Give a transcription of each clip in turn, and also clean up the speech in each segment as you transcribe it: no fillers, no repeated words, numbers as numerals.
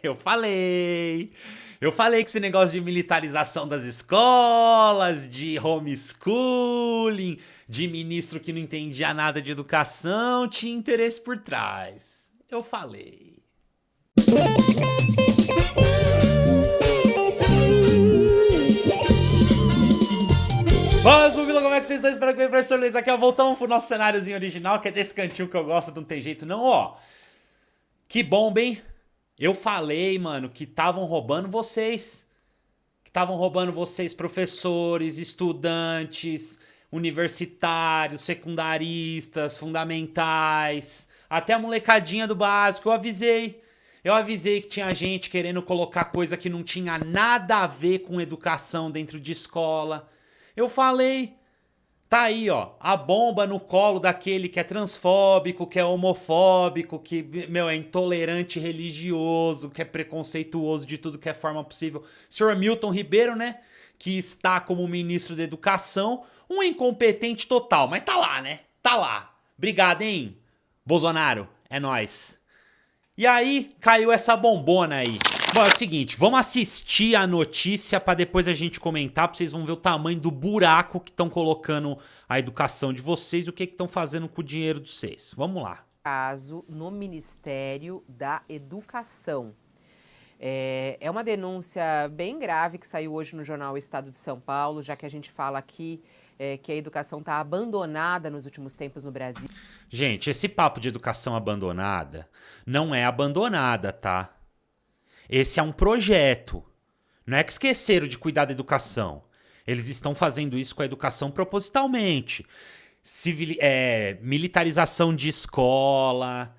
Eu falei. Eu falei que esse negócio de militarização das escolas, de homeschooling, de ministro que não entendia nada de educação, tinha interesse por trás. Eu falei. Vamos, Mubila, como é que vocês estão? Espero que bem, professor Luiz. Aqui, ó, voltamos pro nosso cenáriozinho original, que é desse cantinho que eu gosto, não tem jeito não, ó. Que bomba, hein? Eu falei, mano, que estavam roubando vocês. Que estavam roubando vocês, professores, estudantes, universitários, secundaristas, fundamentais, até a molecadinha do básico. Eu avisei. Eu avisei que tinha gente querendo colocar coisa que não tinha nada a ver com educação dentro de escola. Eu falei. Tá aí, ó, a bomba no colo daquele que é transfóbico, que é homofóbico, que, meu, é intolerante religioso, que é preconceituoso de tudo que é forma possível. Senhor Milton Ribeiro, né, que está como ministro da Educação, um incompetente total, mas tá lá, né? Tá lá. Obrigado, hein, Bolsonaro? É nóis. E aí, caiu essa bombona aí. Bom, é o seguinte, vamos assistir a notícia pra depois a gente comentar, pra vocês vão ver o tamanho do buraco que estão colocando a educação de vocês e o que estão fazendo com o dinheiro de vocês. Vamos lá. Caso no Ministério da Educação. É uma denúncia bem grave que saiu hoje no jornal Estado de São Paulo, já que a gente fala aqui que a educação está abandonada nos últimos tempos no Brasil. Gente, esse papo de educação abandonada não é abandonada, tá? Esse é um projeto. Não é que esqueceram de cuidar da educação. Eles estão fazendo isso com a educação propositalmente. Militarização de escola,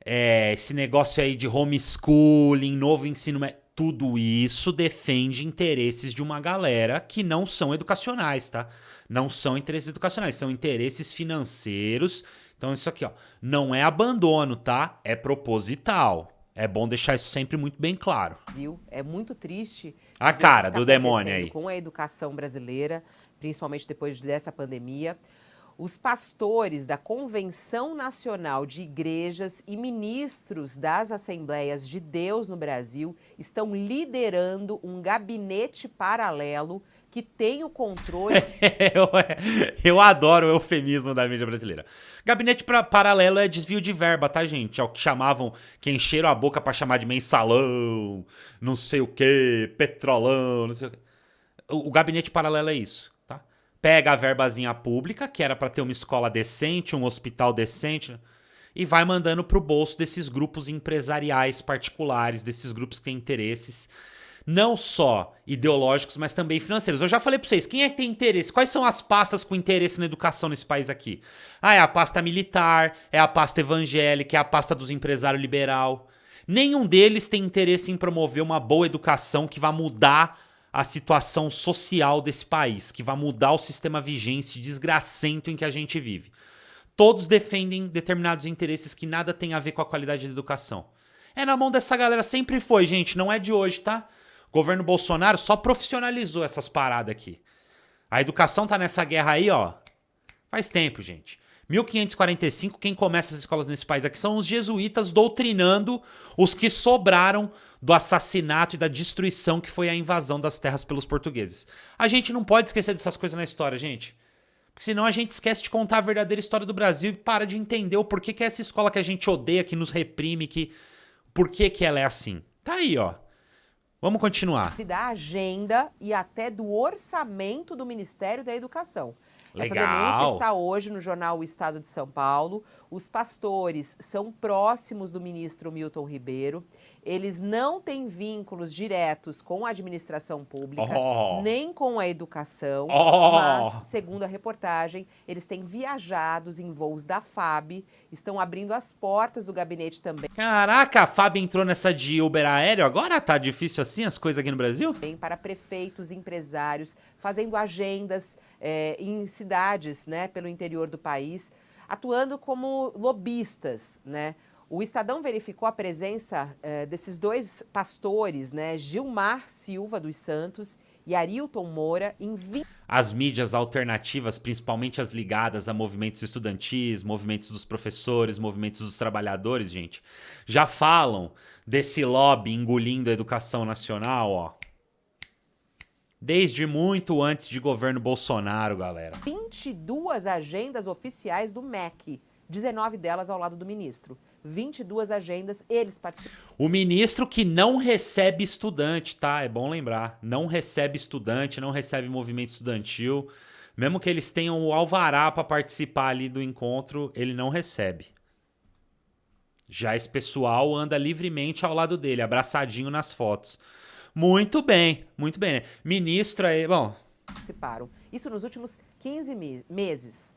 esse negócio aí de homeschooling, novo ensino médio. Tudo isso defende interesses de uma galera que não são educacionais, tá? Não são interesses educacionais, são interesses financeiros. Então isso aqui, ó, não é abandono, tá? É proposital. É bom deixar isso sempre muito bem claro. É muito triste A ver cara o que tá do demônio acontecendo aí. com a educação brasileira, principalmente depois dessa pandemia. Os pastores da Convenção Nacional de Igrejas e ministros das Assembleias de Deus no Brasil estão liderando um gabinete paralelo que tem o controle. Eu adoro o eufemismo da mídia brasileira. Gabinete paralelo é desvio de verba, tá, gente? É o que chamavam, que encheram a boca pra chamar de mensalão, não sei o que, petrolão, não sei o que. O gabinete paralelo é isso, tá? Pega a verbazinha pública, que era pra ter uma escola decente, um hospital decente, e vai mandando pro bolso desses grupos empresariais particulares, desses grupos que têm interesses não só ideológicos, mas também financeiros. Eu já falei pra vocês, quem é que tem interesse? Quais são as pastas com interesse na educação nesse país aqui? Ah, é a pasta militar, é a pasta evangélica, é a pasta dos empresários liberal. Nenhum deles tem interesse em promover uma boa educação que vá mudar a situação social desse país, que vá mudar o sistema vigente desgracento em que a gente vive. Todos defendem determinados interesses que nada tem a ver com a qualidade da educação. É na mão dessa galera, sempre foi, gente, não é de hoje, tá? O governo Bolsonaro só profissionalizou essas paradas aqui. A educação tá nessa guerra aí, ó, faz tempo, gente. 1545, quem começa as escolas nesse país aqui são os jesuítas doutrinando os que sobraram do assassinato e da destruição que foi a invasão das terras pelos portugueses. A gente não pode esquecer dessas coisas na história, gente. Porque senão a gente esquece de contar a verdadeira história do Brasil e para de entender o porquê que é essa escola que a gente odeia, que nos reprime, por que ela é assim. Tá aí, ó. Vamos continuar. Da agenda e até do orçamento do Ministério da Educação. Legal. Essa denúncia está hoje no jornal O Estado de São Paulo. Os pastores são próximos do ministro Milton Ribeiro. Eles não têm vínculos diretos com a administração pública, nem com a educação, mas, segundo a reportagem, eles têm viajado em voos da FAB, estão abrindo as portas do gabinete também. Caraca, a FAB entrou nessa de Uber aéreo, agora tá difícil assim as coisas aqui no Brasil? Para prefeitos, empresários, fazendo agendas em cidades, né, pelo interior do país, atuando como lobistas, né? O Estadão verificou a presença desses dois pastores, né, Gilmar Silva dos Santos e Arilton Moura em As mídias alternativas, principalmente as ligadas a movimentos estudantis, movimentos dos professores, movimentos dos trabalhadores, gente, já falam desse lobby engolindo a educação nacional, ó. Desde muito antes de governo Bolsonaro, galera. 22 agendas oficiais do MEC, 19 delas ao lado do ministro. 22 agendas, eles participam. O ministro que não recebe estudante, tá? É bom lembrar. Não recebe estudante, não recebe movimento estudantil. Mesmo que eles tenham o alvará para participar ali do encontro, ele não recebe. Já esse pessoal anda livremente ao lado dele, abraçadinho nas fotos. Muito bem, muito bem. Ministro aí, bom... Participaram. Isso nos últimos 15 meses.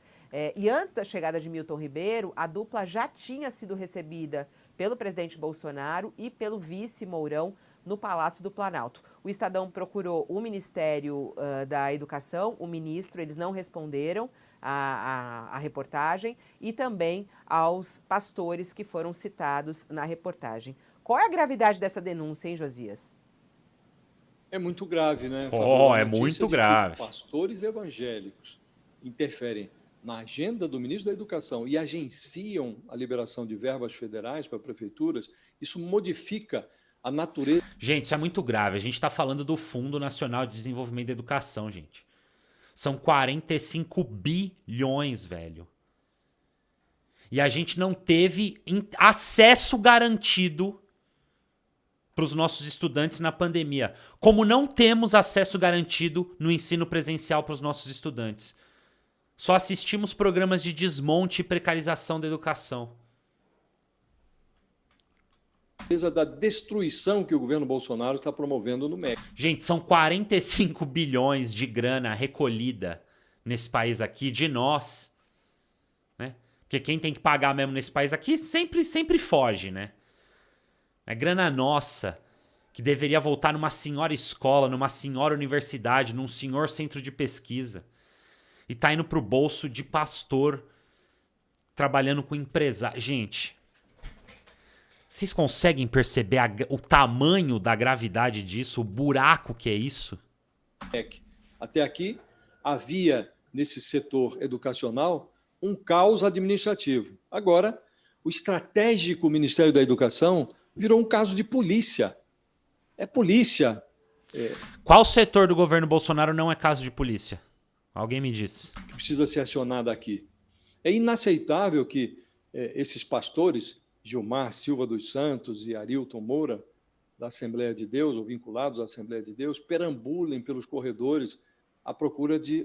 E antes da chegada de Milton Ribeiro, a dupla já tinha sido recebida pelo presidente Bolsonaro e pelo vice Mourão no Palácio do Planalto. O Estadão procurou o Ministério da Educação, o ministro, eles não responderam à reportagem, e também aos pastores que foram citados na reportagem. Qual é a gravidade dessa denúncia, hein, Josias? É muito grave, né? É muito grave. Pastores evangélicos interferem na agenda do ministro da Educação e agenciam a liberação de verbas federais para prefeituras, isso modifica a natureza... Gente, isso é muito grave. A gente está falando do Fundo Nacional de Desenvolvimento da Educação, gente. São 45 bilhões, velho. E a gente não teve acesso garantido para os nossos estudantes na pandemia. Como não temos acesso garantido no ensino presencial para os nossos estudantes. Só assistimos programas de desmonte e precarização da educação. Da destruição que o governo Bolsonaro está promovendo no MEC. Gente, são 45 bilhões de grana recolhida nesse país aqui, de nós. Né? Porque quem tem que pagar mesmo nesse país aqui sempre foge, né? É grana nossa, que deveria voltar numa senhora escola, numa senhora universidade, num senhor centro de pesquisa. E tá indo pro bolso de pastor trabalhando com empresário. Gente, vocês conseguem perceber o tamanho da gravidade disso, o buraco que é isso? Até aqui, havia nesse setor educacional um caos administrativo. Agora, o estratégico Ministério da Educação virou um caso de polícia. É polícia. Qual setor do governo Bolsonaro não é caso de polícia? Alguém me diz. Que precisa ser acionado aqui. É inaceitável que esses pastores, Gilmar Silva dos Santos e Arilton Moura, da Assembleia de Deus, ou vinculados à Assembleia de Deus, perambulem pelos corredores à procura de...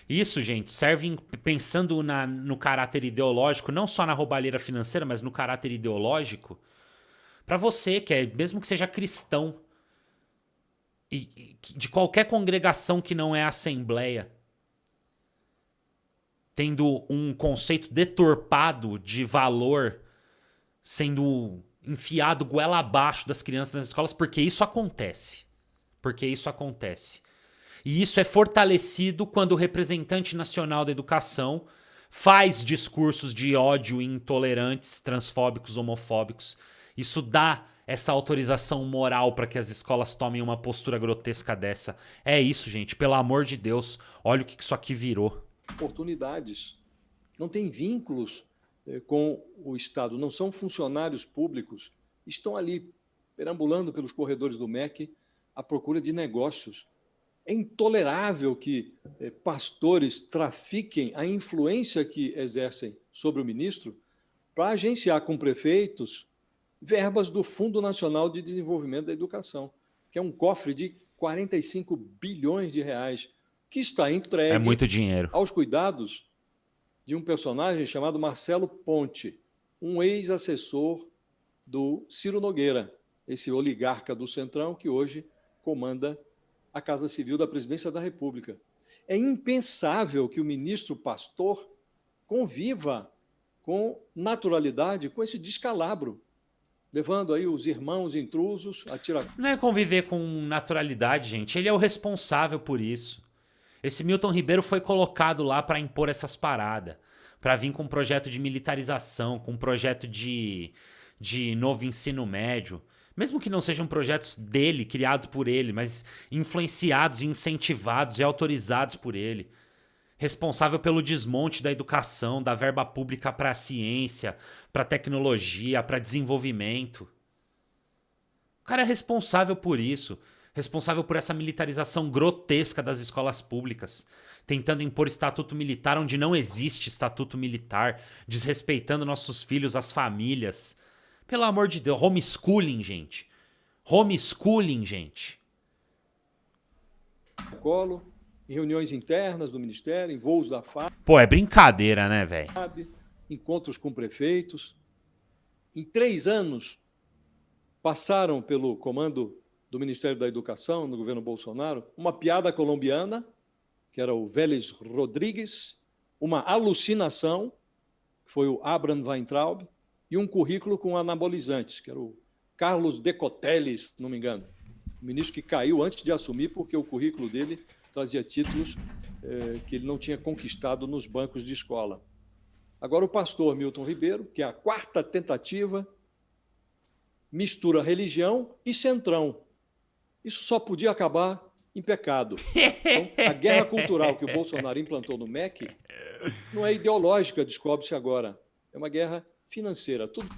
Isso, gente, serve pensando no caráter ideológico, não só na roubalheira financeira, mas no caráter ideológico, para você, mesmo que seja cristão, e de qualquer congregação que não é assembleia, tendo um conceito deturpado de valor sendo enfiado goela abaixo das crianças nas escolas, porque isso acontece. Porque isso acontece. E isso é fortalecido quando o representante nacional da educação faz discursos de ódio intolerantes, transfóbicos, homofóbicos. Isso dá essa autorização moral para que as escolas tomem uma postura grotesca dessa. É isso, gente. Pelo amor de Deus, olha o que isso aqui virou. Oportunidades. Não tem vínculos com o Estado, não são funcionários públicos, estão ali perambulando pelos corredores do MEC à procura de negócios. É intolerável que pastores trafiquem a influência que exercem sobre o ministro para agenciar com prefeitos verbas do Fundo Nacional de Desenvolvimento da Educação, que é um cofre de 45 bilhões de reais, que está entregue é muito dinheiro aos cuidados de um personagem chamado Marcelo Ponte, um ex-assessor do Ciro Nogueira, esse oligarca do Centrão que hoje comanda a Casa Civil da Presidência da República. É impensável que o ministro pastor conviva com naturalidade com esse descalabro, levando aí os irmãos intrusos a tirar... Não é conviver com naturalidade, gente. Ele é o responsável por isso. Esse Milton Ribeiro foi colocado lá para impor essas paradas, para vir com um projeto de militarização, com um projeto de novo ensino médio. Mesmo que não sejam projetos dele, criados por ele, mas influenciados, incentivados e autorizados por ele. Responsável pelo desmonte da educação, da verba pública para a ciência, para tecnologia, para desenvolvimento. O cara é responsável por isso. Responsável por essa militarização grotesca das escolas públicas. Tentando impor estatuto militar onde não existe estatuto militar. Desrespeitando nossos filhos, as famílias. Pelo amor de Deus, homeschooling, gente. Homeschooling, gente. Protocolo, em reuniões internas do Ministério, em voos da FAB, Pô, é brincadeira, né, velho? encontros com prefeitos. Em 3 anos, passaram pelo comando do Ministério da Educação, no governo Bolsonaro, uma piada colombiana, que era o Vélez Rodrigues, uma alucinação, que foi o Abraham Weintraub, e um currículo com anabolizantes, que era o Carlos Decoteles, se não me engano, o ministro que caiu antes de assumir, porque o currículo dele trazia títulos que ele não tinha conquistado nos bancos de escola. Agora o pastor Milton Ribeiro, que é a 4ª tentativa, mistura religião e centrão. Isso só podia acabar em pecado. Então, a guerra cultural que o Bolsonaro implantou no MEC não é ideológica, descobre-se agora. É uma guerra financeira. Tudo...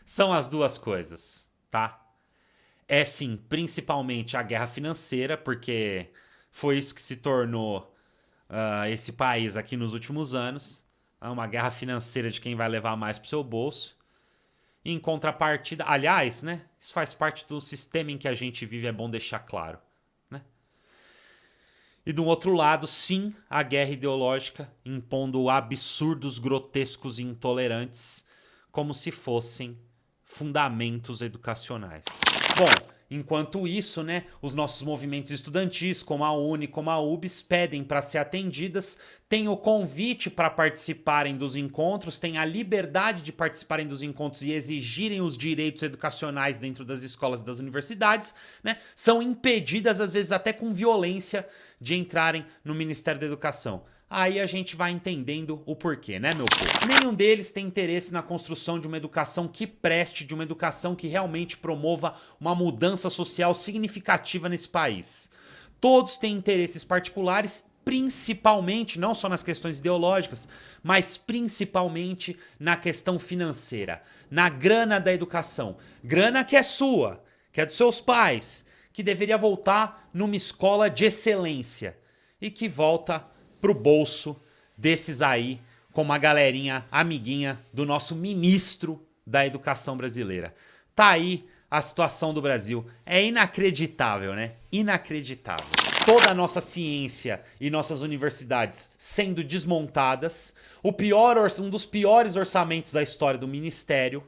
São as duas coisas, tá? É sim, principalmente a guerra financeira, porque foi isso que se tornou esse país aqui nos últimos anos. Uma guerra financeira de quem vai levar mais pro seu bolso. Em contrapartida, aliás, né? Isso faz parte do sistema em que a gente vive, é bom deixar claro, né? E do outro lado, sim, a guerra ideológica impondo absurdos, grotescos e intolerantes como se fossem fundamentos educacionais. Bom, enquanto isso, né, os nossos movimentos estudantis, como a UNE, como a UBS, pedem para ser atendidas, têm o convite para participarem dos encontros, têm a liberdade de participarem dos encontros e exigirem os direitos educacionais dentro das escolas e das universidades, né, são impedidas, às vezes até com violência, de entrarem no Ministério da Educação. Aí a gente vai entendendo o porquê, né, meu povo? Nenhum deles tem interesse na construção de uma educação que preste, de uma educação que realmente promova uma mudança social significativa nesse país. Todos têm interesses particulares, principalmente, não só nas questões ideológicas, mas principalmente na questão financeira, na grana da educação. Grana que é sua, que é dos seus pais, que deveria voltar numa escola de excelência e que volta pro bolso desses aí, como a galerinha amiguinha do nosso ministro da educação brasileira. Tá aí a situação do Brasil. É inacreditável, né? Inacreditável. Toda a nossa ciência e nossas universidades sendo desmontadas, um dos piores orçamentos da história do ministério,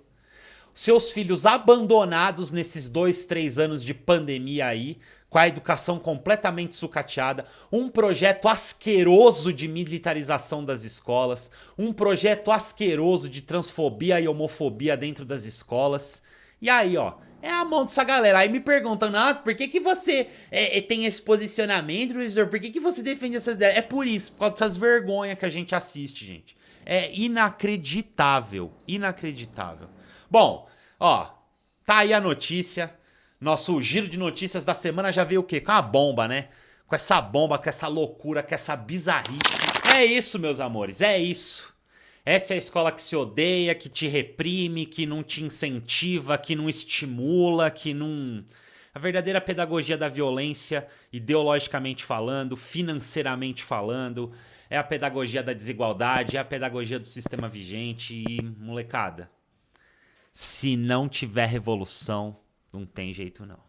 seus filhos abandonados nesses 2, 3 anos de pandemia aí, com a educação completamente sucateada, um projeto asqueroso de militarização das escolas, um projeto asqueroso de transfobia e homofobia dentro das escolas. E aí, ó, é a mão dessa galera. Aí me perguntam, nossa, por que você tem esse posicionamento, professor? Por que você defende essas ideias? É por isso, por causa dessas vergonhas que a gente assiste, gente. É inacreditável, inacreditável. Bom, ó, tá aí a notícia. Nosso giro de notícias da semana já veio o quê? Com a bomba, né? Com essa bomba, com essa loucura, com essa bizarrice. É isso, meus amores, é isso. Essa é a escola que se odeia, que te reprime, que não te incentiva, que não estimula, que não... A verdadeira pedagogia da violência, ideologicamente falando, financeiramente falando, é a pedagogia da desigualdade, é a pedagogia do sistema vigente e, molecada, se não tiver revolução, não tem jeito não.